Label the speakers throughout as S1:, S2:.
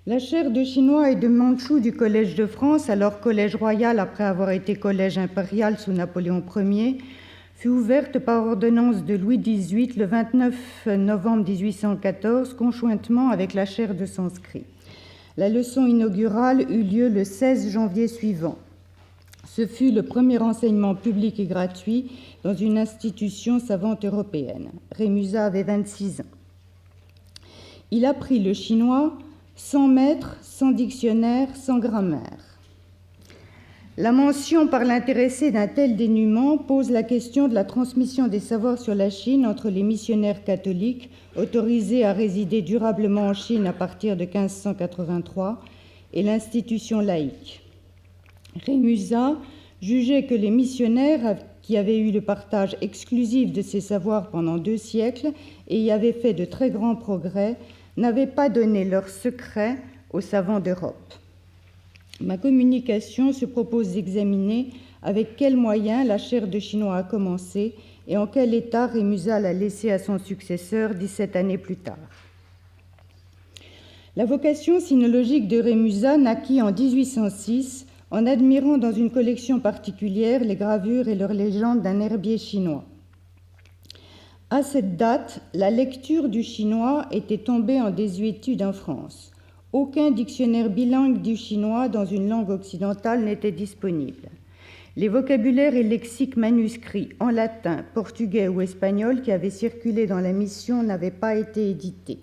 S1: La chaire de chinois et de mandchou du Collège de France, alors Collège royal après avoir été Collège impérial sous Napoléon Ier, fut ouverte par ordonnance de Louis XVIII le 29 novembre 1814, conjointement avec la chaire de sanskrit. La leçon inaugurale eut lieu le 16 janvier suivant. Ce fut le premier enseignement public et gratuit dans une institution savante européenne. Rémusat avait 26 ans. Il apprit le chinois sans maître, sans dictionnaire, sans grammaire. La mention par l'intéressé d'un tel dénuement pose la question de la transmission des savoirs sur la Chine entre les missionnaires catholiques autorisés à résider durablement en Chine à partir de 1583 et l'institution laïque. Rémusat jugeait que les missionnaires qui avaient eu le partage exclusif de ces savoirs pendant 2 siècles et y avaient fait de très grands progrès n'avaient pas donné leurs secrets aux savants d'Europe. Ma communication se propose d'examiner avec quels moyens la chaire de chinois a commencé et en quel état Rémusat l'a laissé à son successeur 17 années plus tard. La vocation sinologique de Rémusat naquit en 1806 en admirant dans une collection particulière les gravures et leurs légendes d'un herbier chinois. À cette date, la lecture du chinois était tombée en désuétude en France. Aucun dictionnaire bilingue du chinois dans une langue occidentale n'était disponible. Les vocabulaires et lexiques manuscrits en latin, portugais ou espagnol qui avaient circulé dans la mission n'avaient pas été édités.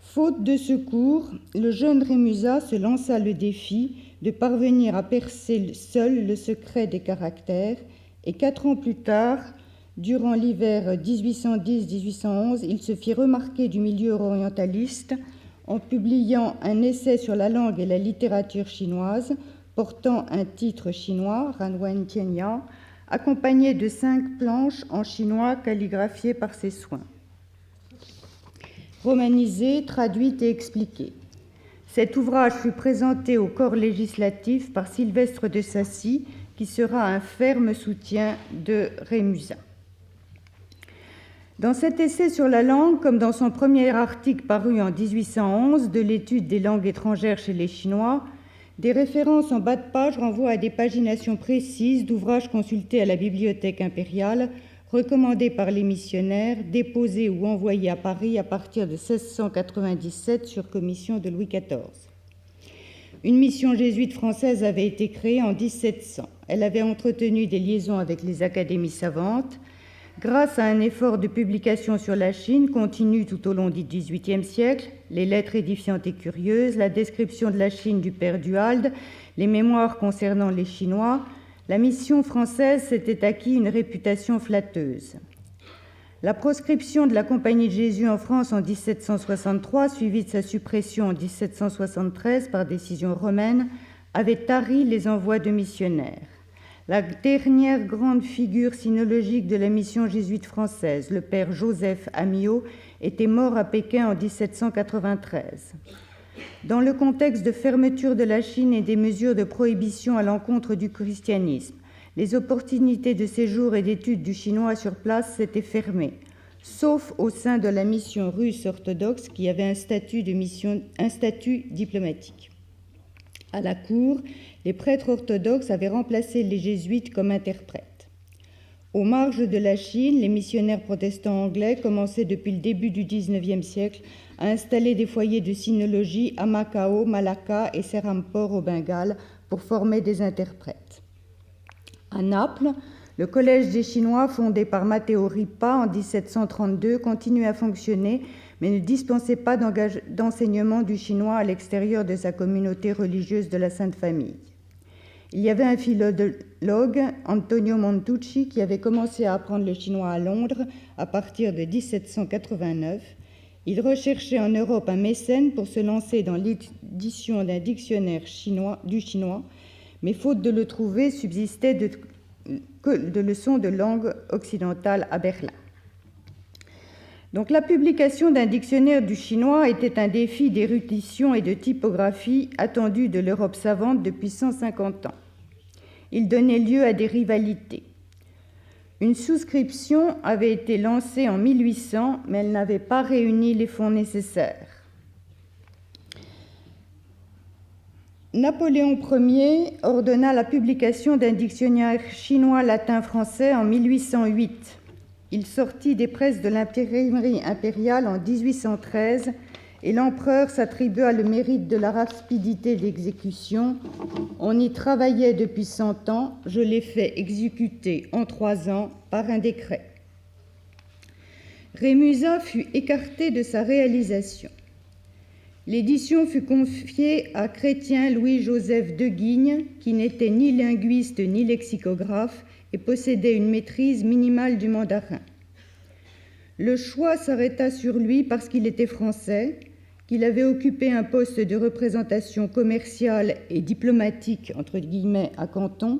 S1: Faute de secours, le jeune Rémusat se lança le défi de parvenir à percer seul le secret des caractères et 4 ans plus tard, durant l'hiver 1810-1811, il se fit remarquer du milieu orientaliste en publiant un essai sur la langue et la littérature chinoise portant un titre chinois, Ranwen Tianya, accompagné de 5 planches en chinois calligraphiées par ses soins. Romanisée, traduite et expliquée. Cet ouvrage fut présenté au corps législatif par Sylvestre de Sacy, qui sera un ferme soutien de Rémusat. Dans cet essai sur la langue, comme dans son premier article paru en 1811 de l'étude des langues étrangères chez les Chinois, des références en bas de page renvoient à des paginations précises d'ouvrages consultés à la Bibliothèque impériale, recommandés par les missionnaires, déposés ou envoyés à Paris à partir de 1697 sur commission de Louis XIV. Une mission jésuite française avait été créée en 1700. Elle avait entretenu des liaisons avec les académies savantes. Grâce à un effort de publication sur la Chine continu tout au long du XVIIIe siècle, les lettres édifiantes et curieuses, la description de la Chine du père Duhalde, les mémoires concernant les Chinois, la mission française s'était acquis une réputation flatteuse. La proscription de la Compagnie de Jésus en France en 1763, suivie de sa suppression en 1773 par décision romaine, avait tari les envois de missionnaires. La dernière grande figure sinologique de la mission jésuite française, le père Joseph Amiot, était mort à Pékin en 1793. Dans le contexte de fermeture de la Chine et des mesures de prohibition à l'encontre du christianisme, les opportunités de séjour et d'études du chinois sur place s'étaient fermées, sauf au sein de la mission russe orthodoxe qui avait un statut diplomatique. À la cour, les prêtres orthodoxes avaient remplacé les jésuites comme interprètes. Aux marges de la Chine, les missionnaires protestants anglais commençaient depuis le début du XIXe siècle à installer des foyers de sinologie à Macao, Malacca et Serampore au Bengale pour former des interprètes. À Naples, le Collège des Chinois, fondé par Matteo Ripa en 1732, continuait à fonctionner, mais ne dispensait pas d'enseignement du chinois à l'extérieur de sa communauté religieuse de la Sainte Famille. Il y avait un philologue, Antonio Montucci, qui avait commencé à apprendre le chinois à Londres à partir de 1789. Il recherchait en Europe un mécène pour se lancer dans l'édition d'un dictionnaire du chinois, mais faute de le trouver, subsistait de leçons de langue occidentale à Berlin. Donc la publication d'un dictionnaire du chinois était un défi d'érudition et de typographie attendu de l'Europe savante depuis 150 ans. Il donnait lieu à des rivalités. Une souscription avait été lancée en 1800, mais elle n'avait pas réuni les fonds nécessaires. Napoléon Ier ordonna la publication d'un dictionnaire chinois-latin-français en 1808. Il sortit des presses de l'imprimerie impériale en 1813 et l'empereur s'attribua le mérite de la rapidité d'exécution. On y travaillait depuis 100 ans, je l'ai fait exécuter en 3 ans par un décret. Rémusat fut écarté de sa réalisation. L'édition fut confiée à Chrétien Louis-Joseph de Guignes, qui n'était ni linguiste ni lexicographe et possédait une maîtrise minimale du mandarin. Le choix s'arrêta sur lui parce qu'il était français, qu'il avait occupé un poste de représentation commerciale et diplomatique, entre guillemets, à Canton,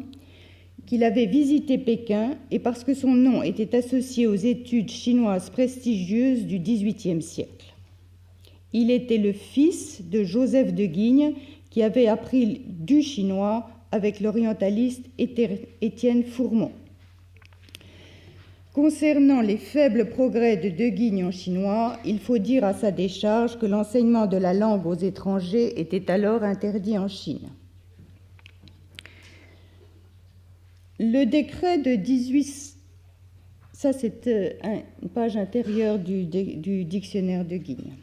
S1: qu'il avait visité Pékin et parce que son nom était associé aux études chinoises prestigieuses du XVIIIe siècle. Il était le fils de Joseph de Guignes, qui avait appris du chinois avec l'orientaliste Étienne Fourmont. Concernant les faibles progrès de Guignes en chinois, il faut dire à sa décharge que l'enseignement de la langue aux étrangers était alors interdit en Chine. Le décret de 18... Ça, c'est une page intérieure du dictionnaire de Guignes.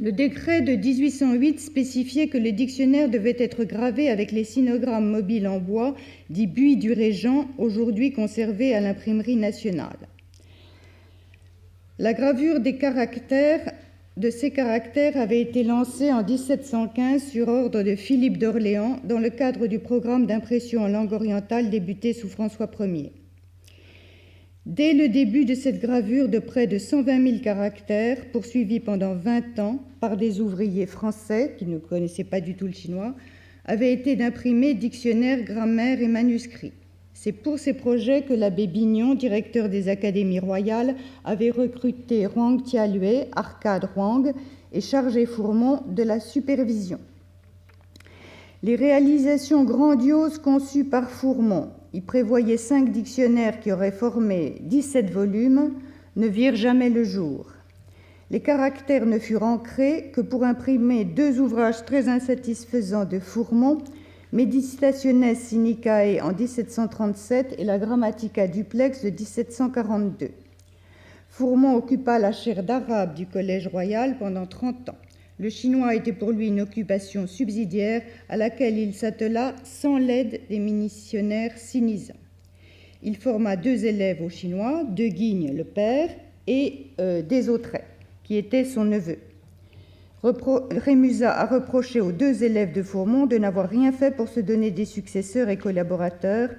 S1: Le décret de 1808 spécifiait que le dictionnaire devait être gravé avec les sinogrammes mobiles en bois, dits buis du Régent, aujourd'hui conservés à l'imprimerie nationale. La gravure de ces caractères avait été lancée en 1715 sur ordre de Philippe d'Orléans dans le cadre du programme d'impression en langue orientale débuté sous François Ier. Dès le début de cette gravure de près de 120 000 caractères, poursuivie pendant 20 ans par des ouvriers français qui ne connaissaient pas du tout le chinois, avait été d'imprimer dictionnaires, grammaires et manuscrits. C'est pour ces projets que l'abbé Bignon, directeur des académies royales, avait recruté Huang Tialue, Arcade Huang, et chargé Fourmont de la supervision. Les réalisations grandioses conçues par Fourmont, il prévoyait 5 dictionnaires qui auraient formé 17 volumes, ne virent jamais le jour. Les caractères ne furent ancrés que pour imprimer 2 ouvrages très insatisfaisants de Fourmont, Meditationes Sinicae en 1737 et la Grammatica Duplex de 1742. Fourmont occupa la chaire d'arabe du Collège royal pendant 30 ans. Le chinois était pour lui une occupation subsidiaire à laquelle il s'attela sans l'aide des missionnaires sinisans. Il forma 2 élèves au chinois, de Guignes le père et Desautrais, qui était son neveu. Rémusat a reproché aux 2 élèves de Fourmont de n'avoir rien fait pour se donner des successeurs et collaborateurs,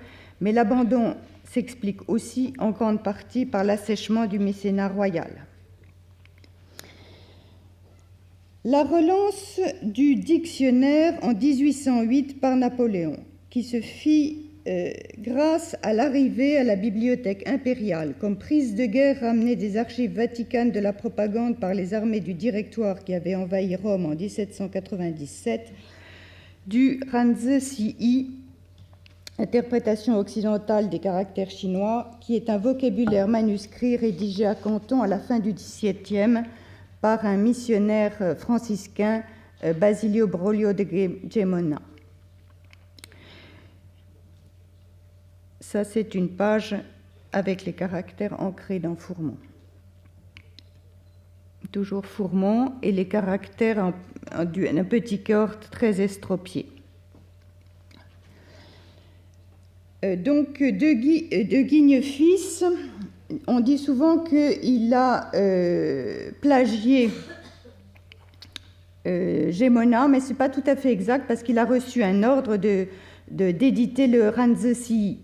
S1: mais l'abandon s'explique aussi en grande partie par l'assèchement du mécénat royal. La relance du dictionnaire en 1808 par Napoléon, qui se fit grâce à l'arrivée à la bibliothèque impériale comme prise de guerre ramenée des archives vaticanes de la propagande par les armées du Directoire qui avaient envahi Rome en 1797, du Ranzi, interprétation occidentale des caractères chinois, qui est un vocabulaire manuscrit rédigé à Canton à la fin du XVIIe par un missionnaire franciscain, Basilio Broglio de Gemona. Ça, c'est une page avec les caractères ancrés dans Fourmont. Toujours Fourmont et les caractères d'un petit corps très estropié. Donc, de Guignes fils, on dit souvent qu'il a plagié Gemona, mais ce n'est pas tout à fait exact parce qu'il a reçu un ordre d'éditer le Ranzi.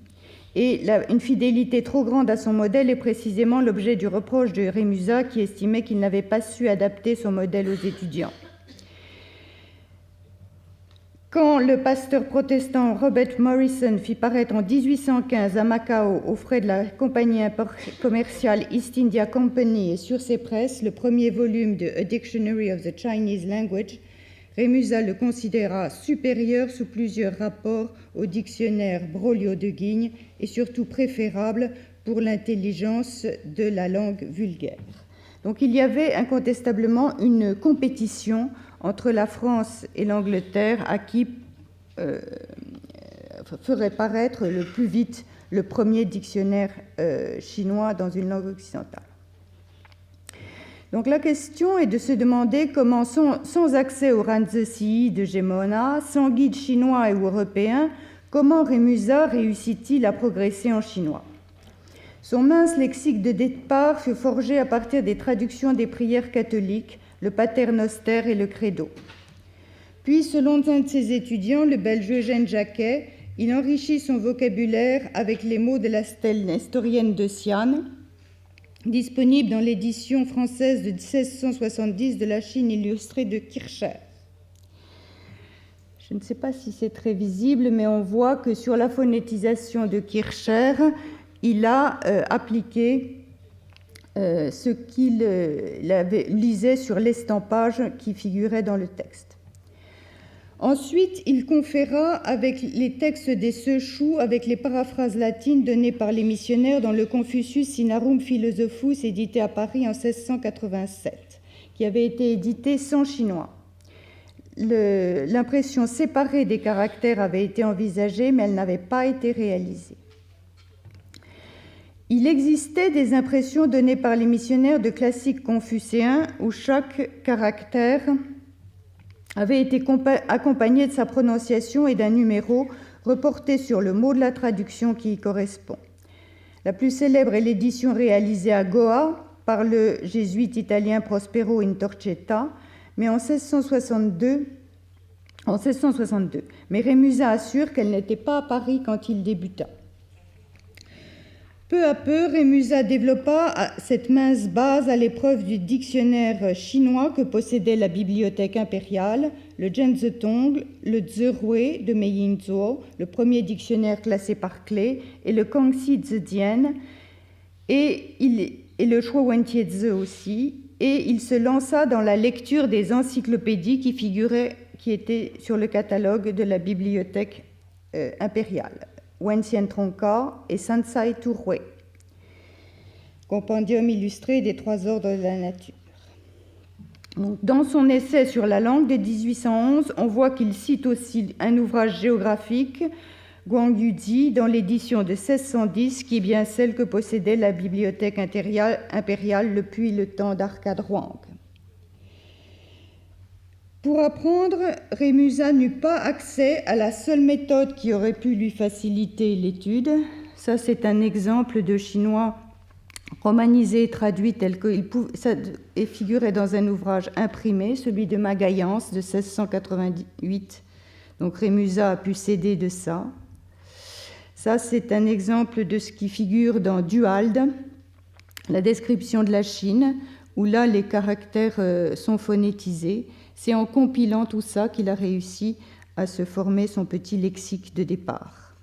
S1: Et une fidélité trop grande à son modèle est précisément l'objet du reproche de Rémusat qui estimait qu'il n'avait pas su adapter son modèle aux étudiants. Quand le pasteur protestant Robert Morrison fit paraître en 1815 à Macao, aux frais de la compagnie commerciale East India Company et sur ses presses, le premier volume de A Dictionary of the Chinese Language, Rémusat le considéra supérieur sous plusieurs rapports au dictionnaire Broglio de Guignes et surtout préférable pour l'intelligence de la langue vulgaire. Donc il y avait incontestablement une compétition entre la France et l'Angleterre à qui ferait paraître le plus vite le premier dictionnaire chinois dans une langue occidentale. Donc la question est de se demander comment, sans accès au Ranzesi de Gemona, sans guide chinois ou européen, comment Rémusat réussit-il à progresser en chinois? Son mince lexique de départ fut forgé à partir des traductions des prières catholiques, le Pater Noster et le Credo. Puis, selon un de ses étudiants, le Belge Eugène Jacquet, il enrichit son vocabulaire avec les mots de la stèle nestorienne de Xi'an, disponible dans l'édition française de 1670 de la Chine illustrée de Kircher. Je ne sais pas si c'est très visible, mais on voit que sur la phonétisation de Kircher, il a appliqué ce qu'il lisait sur l'estampage qui figurait dans le texte. Ensuite, il conféra avec les textes des Sechou, avec les paraphrases latines données par les missionnaires dans le Confucius Sinarum Philosophus, édité à Paris en 1687, qui avait été édité sans chinois. L'impression séparée des caractères avait été envisagée, mais elle n'avait pas été réalisée. Il existait des impressions données par les missionnaires de classiques confucéens où chaque caractère avait été accompagné de sa prononciation et d'un numéro reporté sur le mot de la traduction qui y correspond. La plus célèbre est l'édition réalisée à Goa par le jésuite italien Prospero Intorcetta, mais en 1662. Mais Rémusat assure qu'elle n'était pas à Paris quand il débuta. Peu à peu, Rémusat développa cette mince base à l'épreuve du dictionnaire chinois que possédait la bibliothèque impériale, le Zhenzetong, le Zerui de Meiyingzuo, le premier dictionnaire classé par clé, et le Kangxi Zedian, et le Shuowentie aussi, et il se lança dans la lecture des encyclopédies qui étaient sur le catalogue de la bibliothèque impériale. Wenxian Tronca et Sansai Turui, compendium illustré des trois ordres de la nature. Donc, dans son essai sur la langue de 1811, on voit qu'il cite aussi un ouvrage géographique, Guang Yuji, dans l'édition de 1610, qui est bien celle que possédait la bibliothèque impériale depuis le temps d'Arcade Huang. Pour apprendre, Rémusat n'eut pas accès à la seule méthode qui aurait pu lui faciliter l'étude. Ça, c'est un exemple de chinois romanisé et traduit tel qu'il et figurait dans un ouvrage imprimé, celui de Magaillance de 1688. Donc Rémusat a pu s'aider de ça. Ça, c'est un exemple de ce qui figure dans Duhalde, la description de la Chine, où là, les caractères sont phonétisés. C'est en compilant tout ça qu'il a réussi à se former son petit lexique de départ.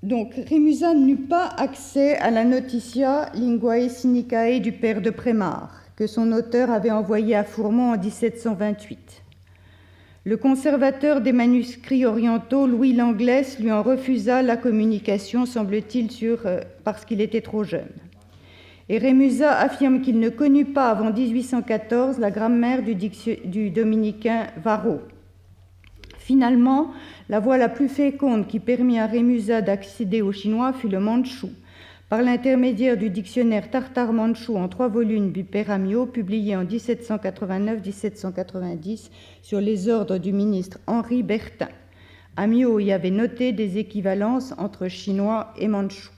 S1: Donc, Rémusat n'eut pas accès à la Notitia Linguae Sinicae du père de Prémar, que son auteur avait envoyé à Fourmont en 1728. Le conservateur des manuscrits orientaux, Louis Langlès, lui en refusa la communication, semble-t-il, parce qu'il était trop jeune. Et Rémusat affirme qu'il ne connut pas avant 1814 la grammaire du dominicain Varro. Finalement, la voie la plus féconde qui permit à Rémusat d'accéder au chinois fut le mandchou, par l'intermédiaire du dictionnaire tartare-mandchou en 3 volumes du père Amiot, publié en 1789-1790 sur les ordres du ministre Henri Bertin. Amiot y avait noté des équivalences entre chinois et mandchou.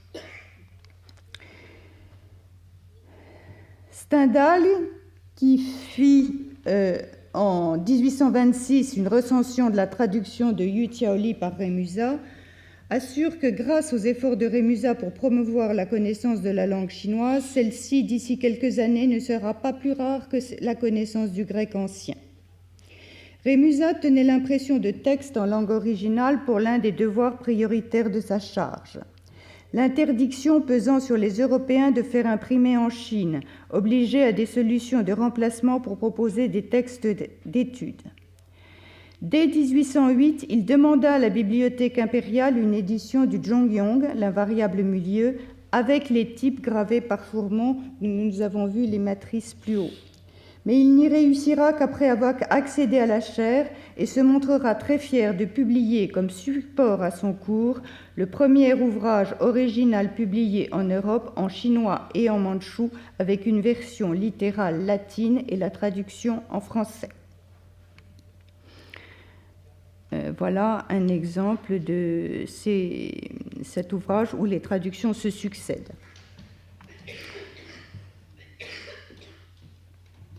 S1: Stendhal, qui fit en 1826 une recension de la traduction de Yu Tiaoli par Rémusat, assure que grâce aux efforts de Rémusat pour promouvoir la connaissance de la langue chinoise, celle-ci, d'ici quelques années, ne sera pas plus rare que la connaissance du grec ancien. Rémusat tenait l'impression de texte en langue originale pour l'un des devoirs prioritaires de sa charge. L'interdiction pesant sur les Européens de faire imprimer en Chine obligeait à des solutions de remplacement pour proposer des textes d'études. Dès 1808, il demanda à la bibliothèque impériale une édition du Zhongyong, l'invariable milieu, avec les types gravés par Fourmont, où nous avons vu les matrices plus haut. Mais il n'y réussira qu'après avoir accédé à la chaire et se montrera très fier de publier comme support à son cours le premier ouvrage original publié en Europe en chinois et en mandchou avec une version littérale latine et la traduction en français. Voilà un exemple de cet ouvrage où les traductions se succèdent.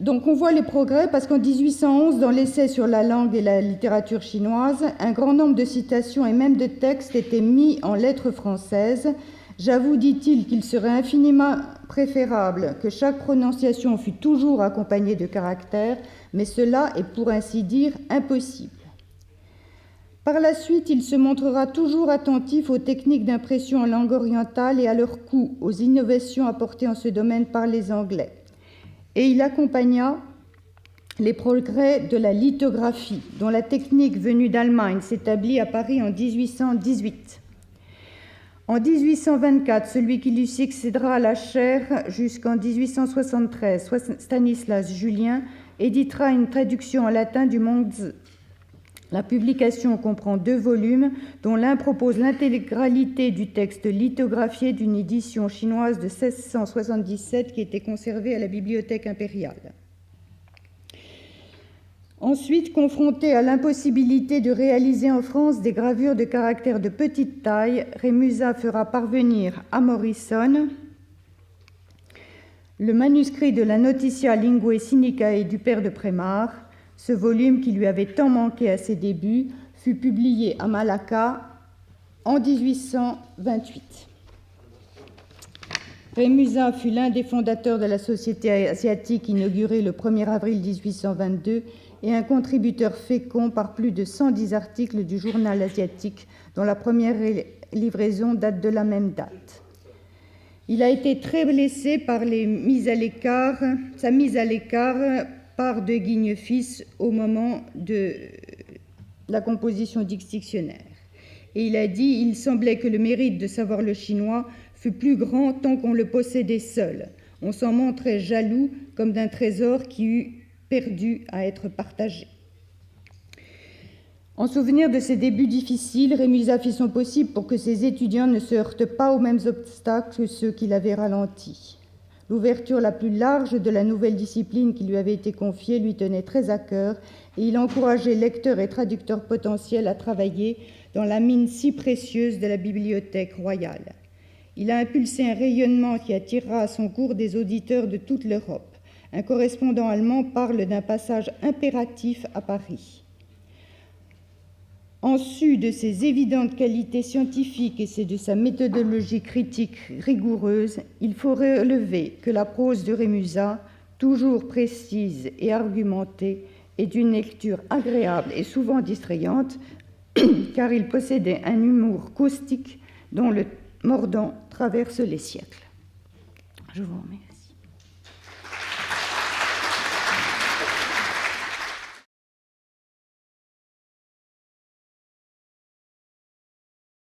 S1: Donc on voit les progrès parce qu'en 1811, dans l'essai sur la langue et la littérature chinoise, un grand nombre de citations et même de textes étaient mis en lettres françaises. J'avoue, dit-il, qu'il serait infiniment préférable que chaque prononciation fût toujours accompagnée de caractères, mais cela est pour ainsi dire impossible. Par la suite, il se montrera toujours attentif aux techniques d'impression en langue orientale et à leur coût, aux innovations apportées en ce domaine par les Anglais. Et il accompagna les progrès de la lithographie, dont la technique venue d'Allemagne s'établit à Paris en 1818. En 1824, celui qui lui succédera à la chaire jusqu'en 1873, Stanislas Julien, éditera une traduction en latin du Mongzi. La publication comprend 2 volumes, dont l'un propose l'intégralité du texte lithographié d'une édition chinoise de 1677 qui était conservée à la Bibliothèque impériale. Ensuite, confronté à l'impossibilité de réaliser en France des gravures de caractères de petite taille, Rémusat fera parvenir à Morison le manuscrit de la Notitia Linguae Sinicae du père de Prémar. Ce volume, qui lui avait tant manqué à ses débuts, fut publié à Malacca en 1828. Rémusat fut l'un des fondateurs de la Société asiatique inaugurée le 1er avril 1822 et un contributeur fécond par plus de 110 articles du journal asiatique, dont la première livraison date de la même date. Il a été très blessé par sa mise à l'écart par de Guigne-Fils au moment de la composition du dictionnaire. Et il a dit « Il semblait que le mérite de savoir le chinois fut plus grand tant qu'on le possédait seul. On s'en montrait jaloux comme d'un trésor qui eût perdu à être partagé. » En souvenir de ses débuts difficiles, Rémusat fit son possible pour que ses étudiants ne se heurtent pas aux mêmes obstacles que ceux qui l'avaient ralenti. L'ouverture la plus large de la nouvelle discipline qui lui avait été confiée lui tenait très à cœur et il encourageait lecteurs et traducteurs potentiels à travailler dans la mine si précieuse de la bibliothèque royale. Il a impulsé un rayonnement qui attirera à son cours des auditeurs de toute l'Europe. Un correspondant allemand parle d'un passage impératif à Paris. En sus de ses évidentes qualités scientifiques et de sa méthodologie critique rigoureuse, il faut relever que la prose de Rémusat, toujours précise et argumentée, est d'une lecture agréable et souvent distrayante, car il possédait un humour caustique dont le mordant traverse les siècles. Je vous remercie.